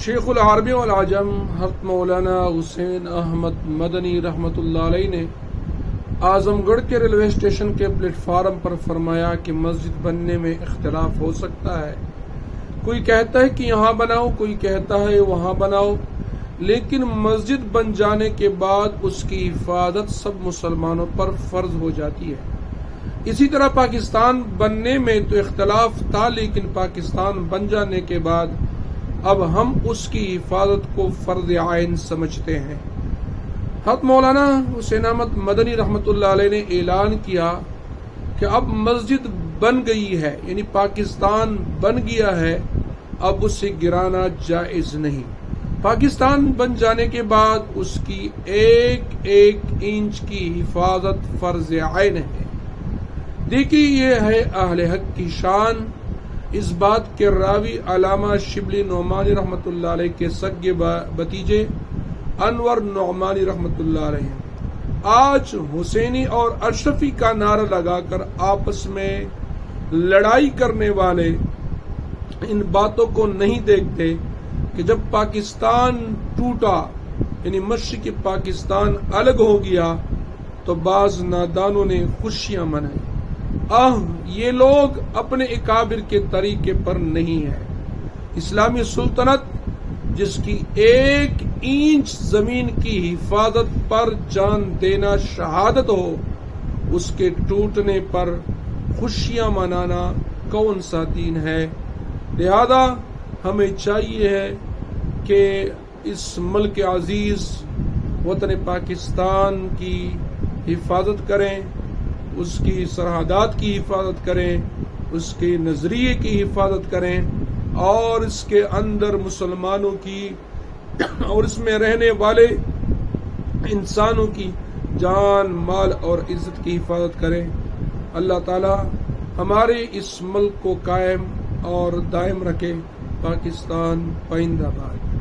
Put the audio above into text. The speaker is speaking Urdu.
شیخ العرب والعجم حضرت مولانا حسین احمد مدنی رحمۃ اللہ علیہ نے اعظم گڑھ کے ریلوے اسٹیشن کے پلیٹ فارم پر فرمایا کہ مسجد بننے میں اختلاف ہو سکتا ہے، کوئی کہتا ہے کہ یہاں بناؤ، کوئی کہتا ہے وہاں بناؤ، لیکن مسجد بن جانے کے بعد اس کی حفاظت سب مسلمانوں پر فرض ہو جاتی ہے۔ اسی طرح پاکستان بننے میں تو اختلاف تھا، لیکن پاکستان بن جانے کے بعد اب ہم اس کی حفاظت کو فرض عین سمجھتے ہیں۔ حضرت مولانا حسین احمد مدنی رحمۃ اللہ علیہ نے اعلان کیا کہ اب مسجد بن گئی ہے، یعنی پاکستان بن گیا ہے، اب اسے گرانا جائز نہیں۔ پاکستان بن جانے کے بعد اس کی ایک ایک انچ کی حفاظت فرض عین ہے۔ دیکھیے، یہ ہے اہل حق کی شان۔ اس بات کے راوی علامہ شبلی نعمانی رحمۃ اللہ علیہ کے سگے بھتیجے انور نعمانی رحمۃ اللہ علیہ آج حسینی اور اشرفی کا نعرہ لگا کر آپس میں لڑائی کرنے والے ان باتوں کو نہیں دیکھتے کہ جب پاکستان ٹوٹا، یعنی مشرقی پاکستان الگ ہو گیا، تو بعض نادانوں نے خوشیاں منائی۔ یہ لوگ اپنے اکابر کے طریقے پر نہیں ہیں۔ اسلامی سلطنت جس کی ایک انچ زمین کی حفاظت پر جان دینا شہادت ہو، اس کے ٹوٹنے پر خوشیاں منانا کون سا دین ہے؟ لہذا ہمیں چاہیے ہے کہ اس ملک عزیز وطن پاکستان کی حفاظت کریں، اس کی سرحدات کی حفاظت کریں، اس کے نظریے کی حفاظت کریں، اور اس کے اندر مسلمانوں کی اور اس میں رہنے والے انسانوں کی جان، مال اور عزت کی حفاظت کریں۔ اللہ تعالی ہمارے اس ملک کو قائم اور دائم رکھے۔ پاکستان پائندہ باد۔